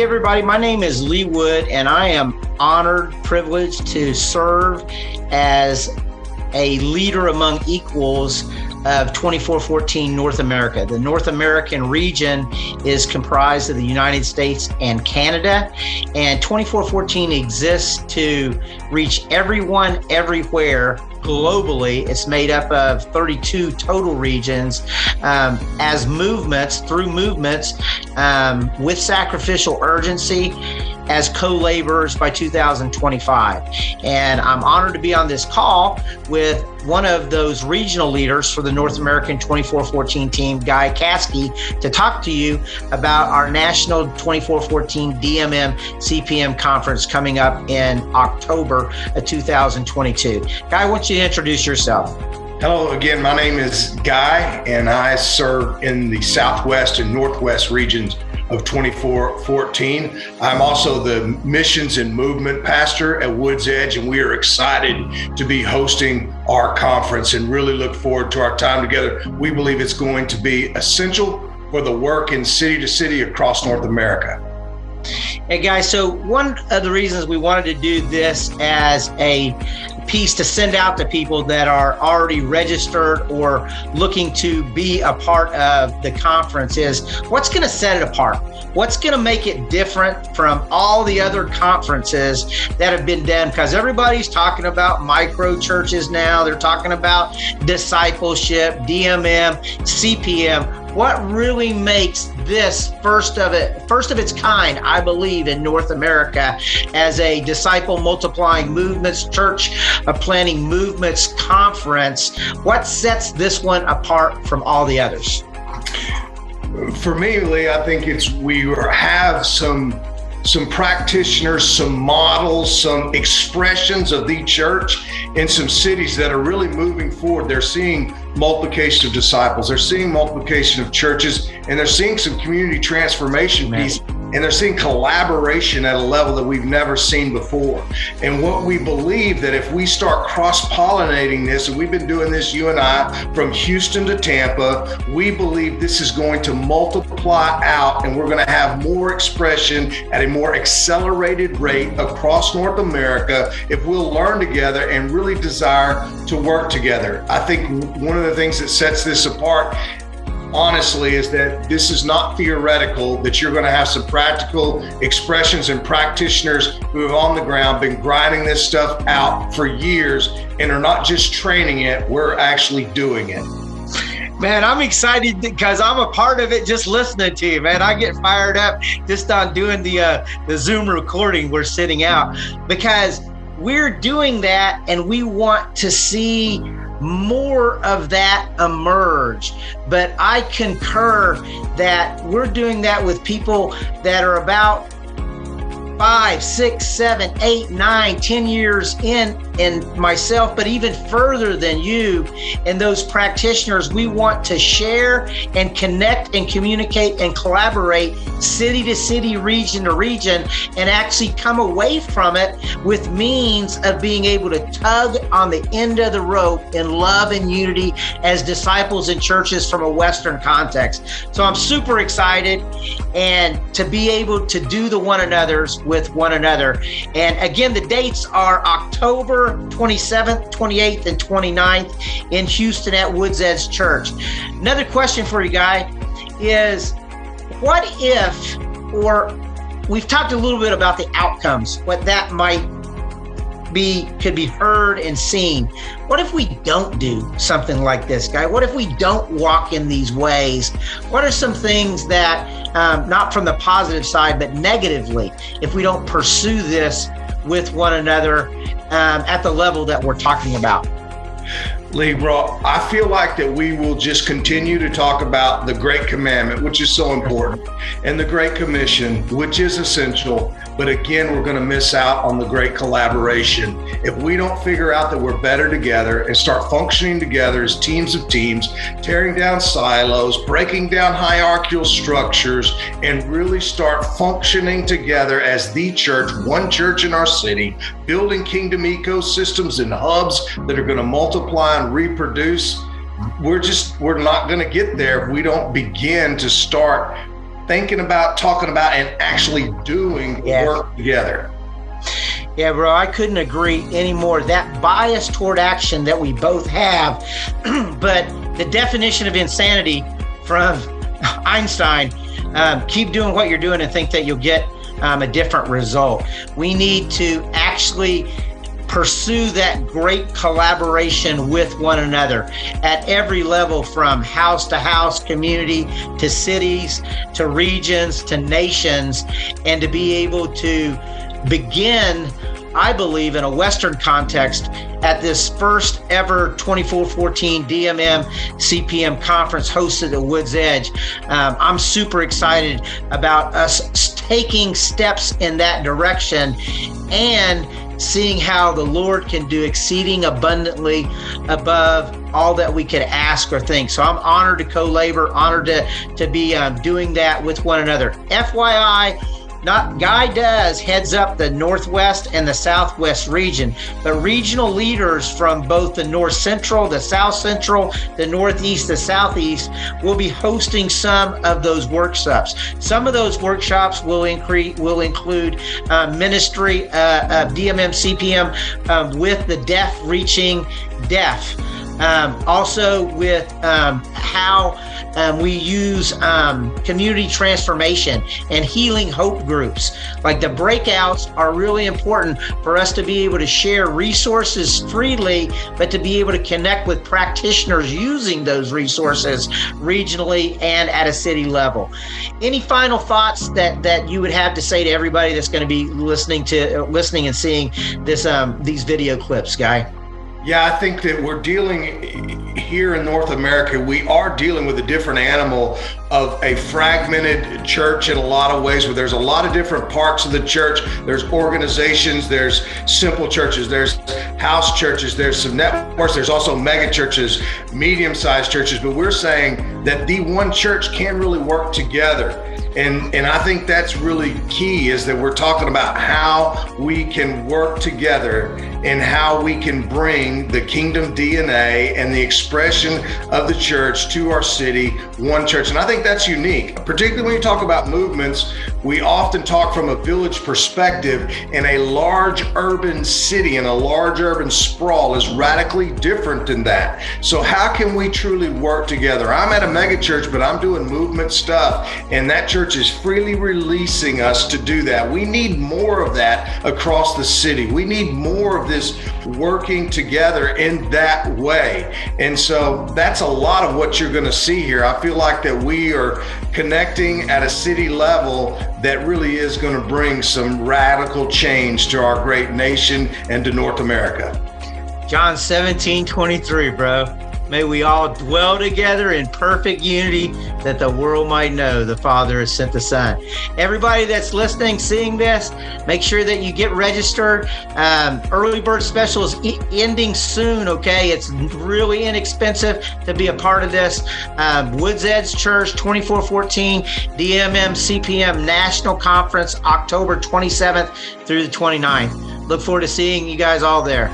Hey everybody, my name is Lee Wood and I am honored, privileged to serve as a leader among equals of 2414 North America. The North American region is comprised of the United States and Canada, and 2414 exists to reach everyone, everywhere, globally. It's made up of 32 total regions as movements, through movements with sacrificial urgency as co-laborers by 2025. And I'm honored to be on this call with one of those regional leaders for the North American 2414 team, Guy Caskey, to talk to you about our national 2414 DMM CPM conference coming up in October of 2022. Guy, I want you to introduce yourself. Hello again, my name is Guy and I serve in the Southwest and Northwest regions of 2414. I'm also the missions and movement pastor at Woods Edge, and we are excited to be hosting our conference and really look forward to our time together. We believe it's going to be essential for the work in city to city across North America. Hey guys, so one of the reasons we wanted to do this as a piece to send out to people that are already registered or looking to be a part of the conference is what's going to set it apart? What's going to make it different from all the other conferences that have been done? Because everybody's talking about micro churches now. They're talking about discipleship, DMM, CPM. What really makes this first of its kind, I believe, in North America as a disciple multiplying movements, church planting movements conference? What sets this one apart from all the others? For me, Lee, I think we have some practitioners, some models, some expressions of the church in some cities that are really moving forward. They're seeing multiplication of disciples, they're seeing multiplication of churches, and they're seeing some community transformation piece, and they're seeing collaboration at a level that we've never seen before. And what we believe that if we start cross-pollinating this, and we've been doing this, you and I, from Houston to Tampa, we believe this is going to multiply out, and we're going to have more expression at a more accelerated rate across North America if we'll learn together and really desire to work together. I think one of the things that sets this apart, honestly, is that this is not theoretical, that you're going to have some practical expressions and practitioners who have on the ground been grinding this stuff out for years and are not just training it, we're actually doing it. Man, I'm excited because I'm a part of it just listening to you, man. I get fired up just on doing the Zoom recording we're sitting out, because we're doing that and we want to see more of that emerge. But I concur that we're doing that with people that are about 5, 6, 7, 8, 9, 10 years in, and myself, but even further than you and those practitioners. We want to share and connect and communicate and collaborate city to city, region to region, and actually come away from it with means of being able to tug on the end of the rope in love and unity as disciples and churches from a Western context. So I'm super excited and to be able to do the one another's with one another. And again, the dates are October 27th, 28th, and 29th in Houston at Woods Edge Church. Another question for you, Guy, is what if, or we've talked a little bit about the outcomes, what that might be, could be heard and seen. What if we don't do something like this, Guy? What if we don't walk in these ways? What are some things that, not from the positive side, but negatively, if we don't pursue this with one another at the level that we're talking about? Lee, bro, I feel like that we will just continue to talk about the Great Commandment, which is so important, and the Great Commission, which is essential. But again, we're going to miss out on the great collaboration if we don't figure out that we're better together and start functioning together as teams of teams, tearing down silos, breaking down hierarchical structures, and really start functioning together as the church, one church in our city, building kingdom ecosystems and hubs that are going to multiply and reproduce. We're not going to get there if we don't begin to start thinking about, talking about, and actually doing work together. Yeah, bro, I couldn't agree anymore. That bias toward action that we both have, but the definition of insanity from Einstein, keep doing what you're doing and think that you'll get a different result. We need to actually pursue that great collaboration with one another at every level, from house to house, community to cities, to regions, to nations, and to be able to begin, I believe, in a Western context, at this first ever 2414 DMM CPM conference hosted at Woods Edge. I'm super excited about us taking steps in that direction and seeing how the Lord can do exceeding abundantly above all that we could ask or think. So I'm honored to co-labor, honored to be doing that with one another. FYI, Guy does heads up the Northwest and the Southwest region, but regional leaders from both the North Central, the South Central, the Northeast, the Southeast will be hosting some of those workshops. Some of those workshops will include ministry of DMM CPM with the deaf reaching deaf. Also with how we use community transformation and healing hope groups. Like, the breakouts are really important for us to be able to share resources freely, but to be able to connect with practitioners using those resources regionally and at a city level. Any final thoughts that you would have to say to everybody that's going to be listening and seeing this these video clips, Guy? Yeah, I think that we're dealing here in North America, we are dealing with a different animal of a fragmented church in a lot of ways, where there's a lot of different parts of the church. There's organizations, there's simple churches, there's house churches, there's some networks, there's also mega churches, medium-sized churches. But we're saying that the one church can really work together. And I think that's really key, is that we're talking about how we can work together and how we can bring the kingdom DNA and the expression of the church to our city, one church. And I think that's unique, particularly when you talk about movements. We often talk from a village perspective, and a large urban city and a large urban sprawl is radically different than that. So how can we truly work together? I'm at a mega church, but I'm doing movement stuff, and that church is freely releasing us to do that. We need more of that across the city. We need more of this working together in that way. And so that's a lot of what you're going to see here. I feel like that we are connecting at a city level that really is going to bring some radical change to our great nation and to North America. John 17:23, bro. May we all dwell together in perfect unity, that the world might know the Father has sent the Son. Everybody that's listening, seeing this, make sure that you get registered. Early bird special is ending soon, okay? It's really inexpensive to be a part of this. Woods Edge Church 2414 DMM CPM National Conference, October 27th through the 29th. Look forward to seeing you guys all there.